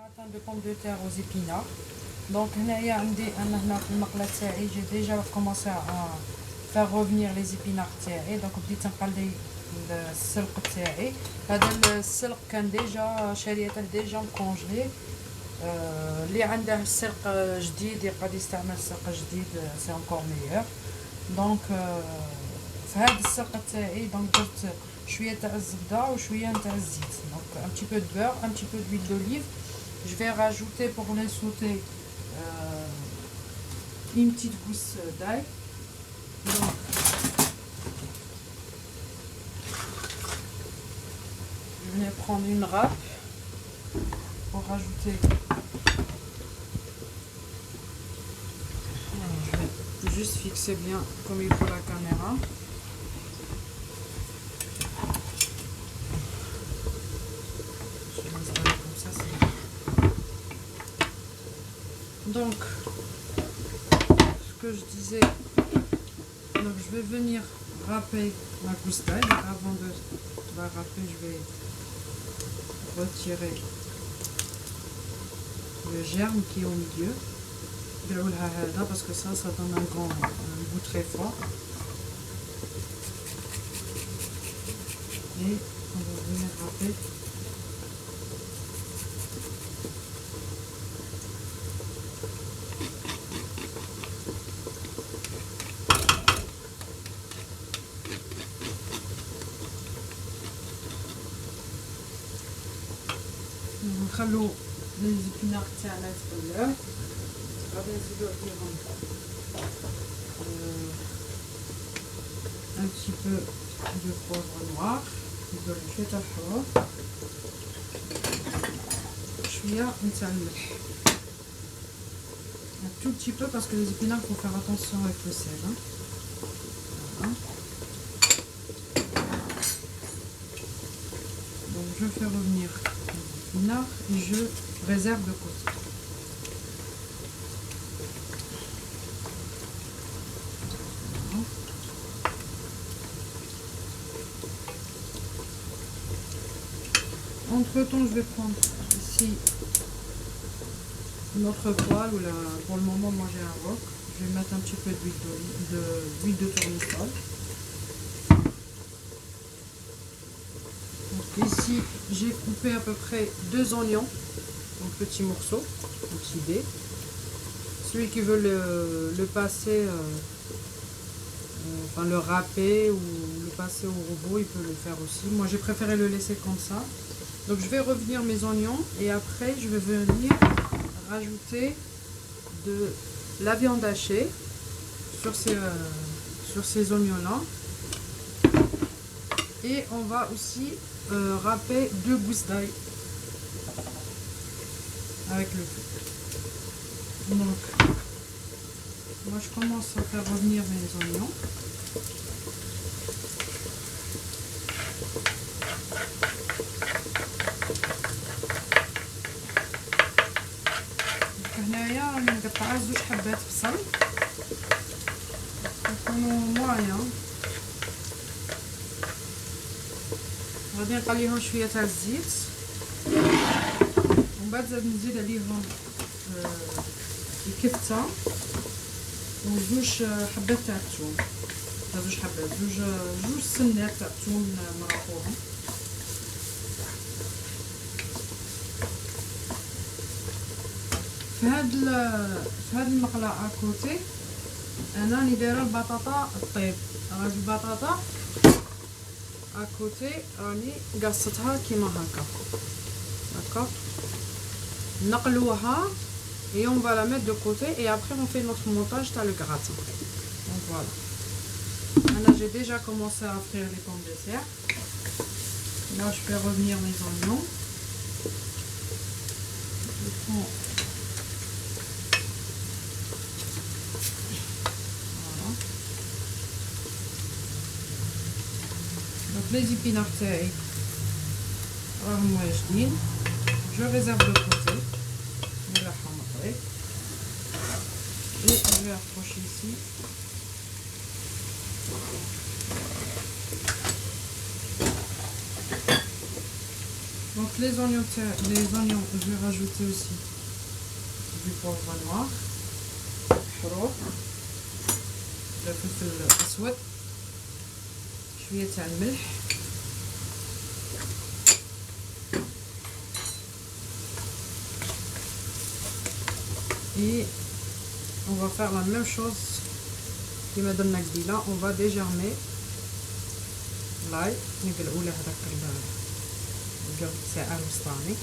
gratin de pommes de terre aux épinards. Donc j'ai déjà commencé à faire revenir les épinards تاعي. Donc بديت نقلي السلق تاعي. هذا السلق كان ديجا شاريته ديجا مكونجلي. اللي عنده السلق جديد يقدر يستعمل سلق جديد سي انكور ميور. دونك في هذا السلق تاعي دونك درت شويه تاع الزبده وشويه تاع الزيت. Donc un petit peu de beurre, un petit peu d'huile d'olive. Je vais rajouter pour les sauter une petite gousse d'ail. Donc, je vais prendre une râpe pour rajouter. Alors, je vais juste fixer bien comme il faut la caméra. Je vais l'installer comme ça, c'est bien. Donc, ce que je disais, donc je vais venir râper ma gousse d'ail. Avant de la râper, je vais retirer le germe qui est au milieu. Parce que ça donne un goût très fort. Et on va venir râper. نخلو لي زيبينار تاعنا يتبلعو. غادي نزيدو عليهم un petit peu de poivre noir, نزيدو شويه تاع الحروف, شويه نتاع الملح, un tout petit peu parce que les épinards faut faire attention avec le sel. Voilà. Donc je fais revenir et je réserve de côté. Entre temps, je vais prendre ici notre poêle, pour le moment moi j'ai un wok. Je vais mettre un petit peu d'huile de tournesol. Donc ici j'ai coupé à peu près 2 oignons en petits morceaux, en petits dés. Celui qui veut le passer, enfin le râper ou le passer au robot, il peut le faire aussi. Moi j'ai préféré le laisser comme ça. Donc je vais revenir mes oignons et après je vais venir rajouter de la viande hachée sur ces oignons là. Et on va aussi râper 2 gousses d'ail avec le feu. Donc moi je commence à faire revenir mes oignons. هنايا راني مقطعه 2 حبات بصل يكونوا مويان. غادي نقليهم شويه تاع الزيت ومن بعد زاد نزيد عليهم الكفته وزوج حبات تاع الثوم. زوج سنات تاع الثوم مرقوهم. في هاد المقله اكوتي انا راني دايره البطاطا طيب. هاد البطاطا اكوتي راني قصتها كيما هكا داكوغ. نقلوها et on va la mettre de côté et après on fait notre montage dans le gratin. Donc voilà. Là j'ai déjà commencé à frire les pommes de terre. Là je fais revenir mes oignons. Je prends les épinards تاعي راهم واجدين. Je réserve de côté. Et je vais approcher ici. Donc les oignons, je vais rajouter aussi du poivre noir, حروق, الفلفل الأسود, شوية تاع الملح, et on va faire la même chose كيما درنا قبيله. on va dégermer لاي, نقلعوا له هذاك القرب تاعه الوسطاني.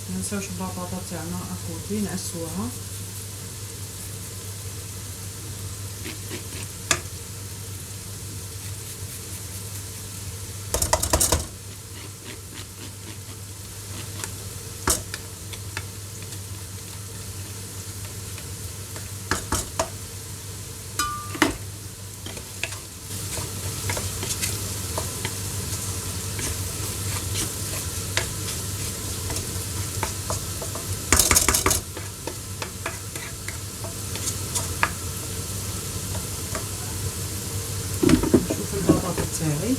مننساوش البطاطا تاعنا اخوتي نعسوها. تاعي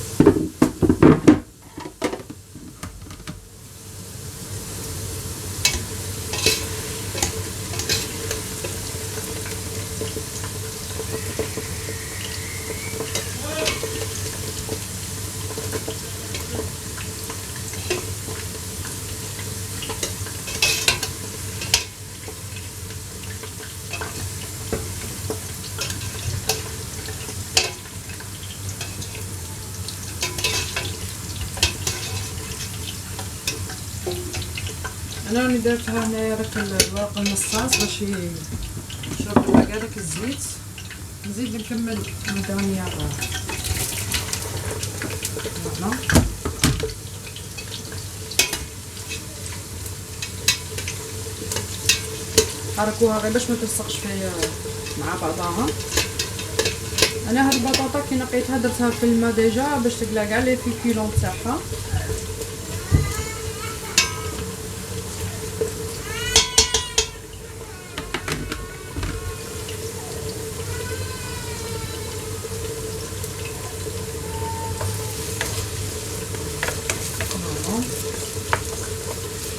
انا راني درتها هنايا داك الورق المصاص باش يشرب كاع داك الزيت. نزيد نكمل الدنيا فوالا. حركوها غير باش ما تلصقش فيا مع بعضها. انا هاد البطاطا كي نقيتها درتها في الماء ديجا باش تقلع كاع لي فيكولون تاعها.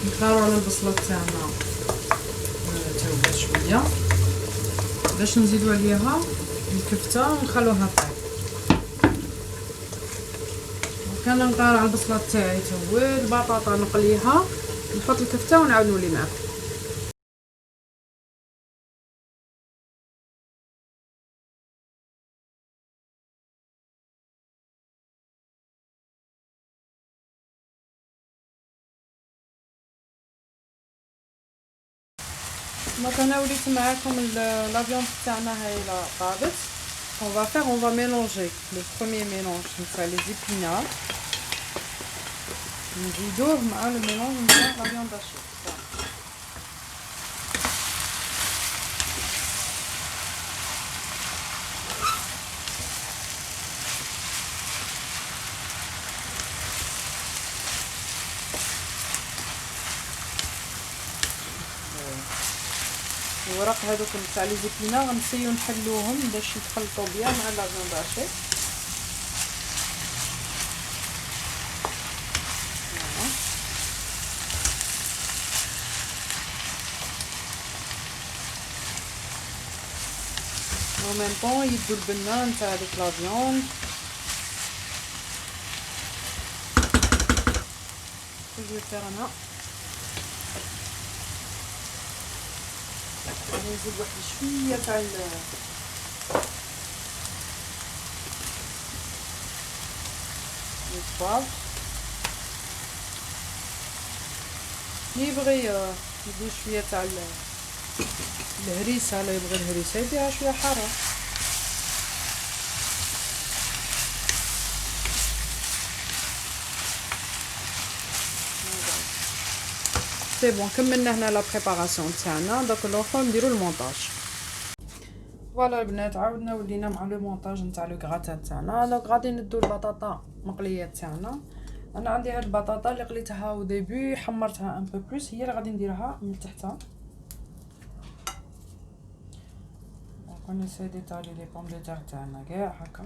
نخارو على البصله تاعنا تاوبات شويه باش نزيدو عليها الكفته ونخلوها طيب. وكان نقارع على البصله تاعي تاوب البطاطا نقليها نحط الكفته ونعاود نولي معاكم. دونك انا وليت معاكم لا فيوند تاعنا هاي طابت. on va mélanger le premier mélange نتاع لي زيبينار نزيدوه مع الميلونج نتاع لا فيوند هاشي. الوراق هذوك تاع لي زيبينار غنسيو نحلوهم باش يتخلطوا بيان مع لا فيوند هاشي. en même temps يدو البنه نتاع ديك لا فيوند. جو فير انا نزيد واحد شويه تاع البابر اللي يبغي يدير شويه تاع الهريسه. لا يبغي الهريسه يديرها شويه حاره. سي بون كملنا هنا لا بريباراسيون تاعنا. دوك الاخر نديرو المونطاج. فوالا البنات عاودنا ولينا مع لو مونطاج نتاع لو غراتان تاعنا. دونك غادي ندو البطاطا مقليه تاعنا. انا عندي هاد البطاطا اللي قليتها او ديبي حمرتها ان بو بلوس هي اللي غادي نديرها من تحت. On essaie d'étaler les pommes de terre تاعنا كاع هكا.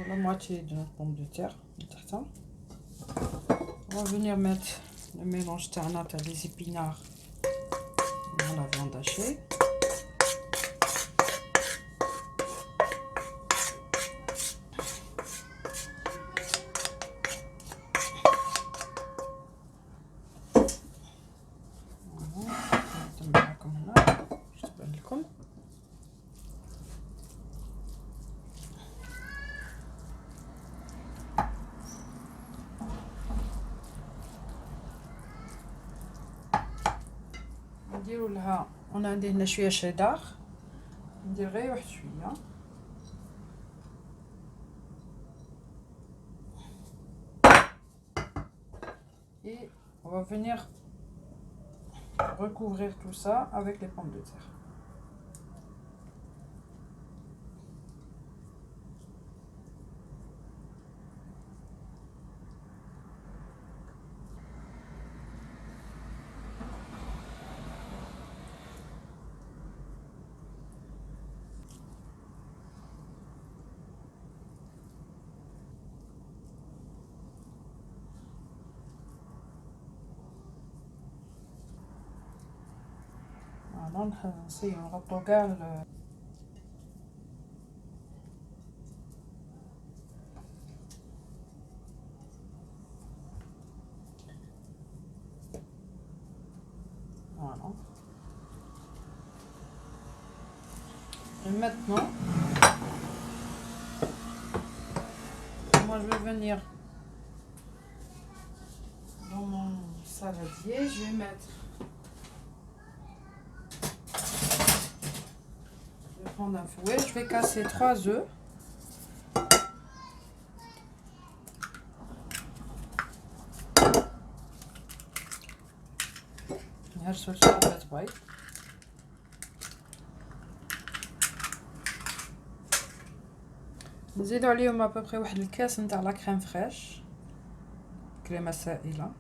La moitié de notre pomme de terre. On va venir mettre le mélange تاعنا تاع les épinards dans la viande hachée. نديرو لها انا عندي هنا شويه شيدار ندير غير واحد شويه et on va venir recouvrir tout ça avec les pommes de terre. Voilà, نسيو نغطو كاع voilà. Et maintenant, moi je vais venir dans mon saladier, je vais mettre, je vais prendre un fouet, je vais casser 3 œufs. نهرسو حبات بيض. نزيدو عليهم ابوبري واحد الكاس نتاع لا كريم فريش، كريمه سائله.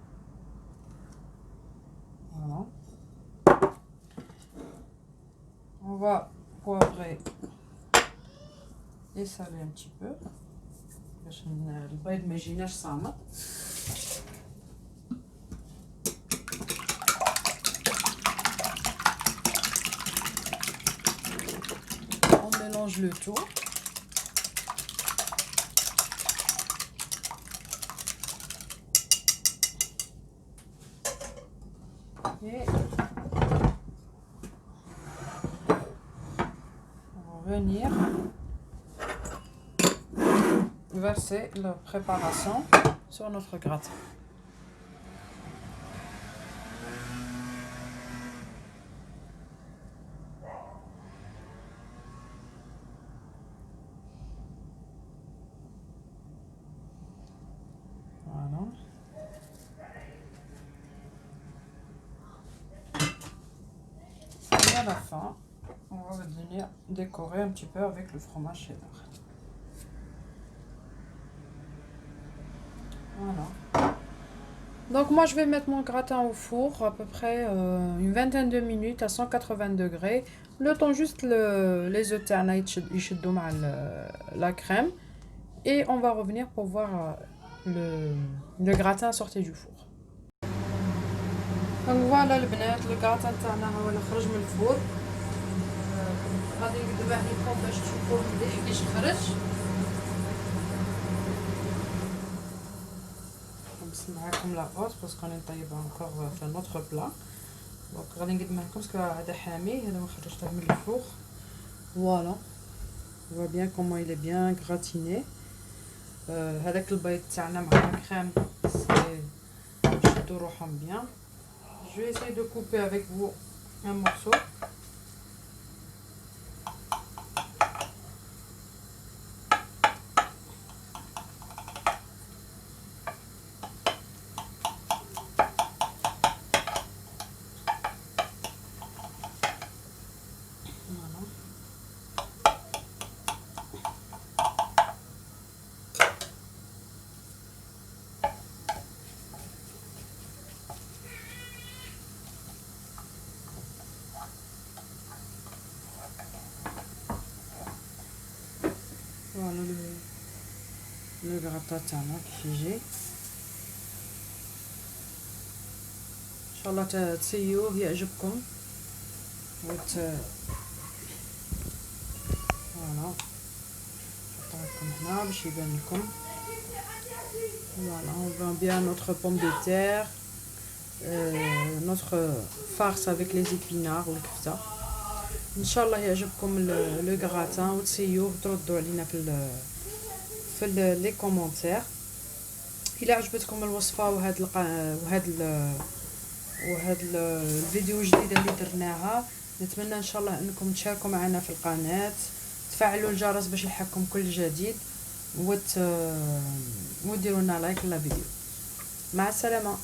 Voilà. On va poivrer et saler un petit peu باش البيض ما يجيناش صامت. On mélange le tout. Et on va venir verser la préparation sur notre gratin. Voilà. Et à la fin, on va venir décorer un petit peu avec le fromage cheddar. Voilà. Donc moi je vais mettre mon gratin au four à peu près une vingtaine de minutes à 180 degrés. Le temps juste les œufs تاعنا يشدوا مع la crème. Et on va revenir pour voir le gratin sorti du four. Donc voilà البنات الكراطان تاعنا هو اللي خرج من الفور. غادي نقدمه لكم باش تشوفوه مليح كيش خرج. نقسم معاكم لاغوت باسكو راني نطيبها انكور في نوتر بلا. دونك غادي نقدمه لكم باسكو هذا حامي، هذا ما خرجته من الفور. Voilà. On voit bien comment il est bien gratiné. هذاك البيض تاعنا مع الكريم شدوا روحهم bien. Je vais essayer de couper avec vous un morceau. فوالا لو غراطا تاعنا كيف يجي. ان شاء الله تسيوه يعجبكم فوالا نحطها لكم هنا باش يبان لكم. Voilà, on voit bien notre pomme de terre, notre farce avec les épinards والكفته. ان شاء الله يعجبكم لو غراتان وتسيوه وتردوا علينا في لي كومونتير. الى عجبتكم الوصفه وهاد الفيديو الجديده اللي درناها، نتمنى ان شاء الله انكم تشاركوا معنا في القناه، تفعلوا الجرس باش يلحقكم كل جديد، وديروا لنا لايك للفيديو. مع السلامه.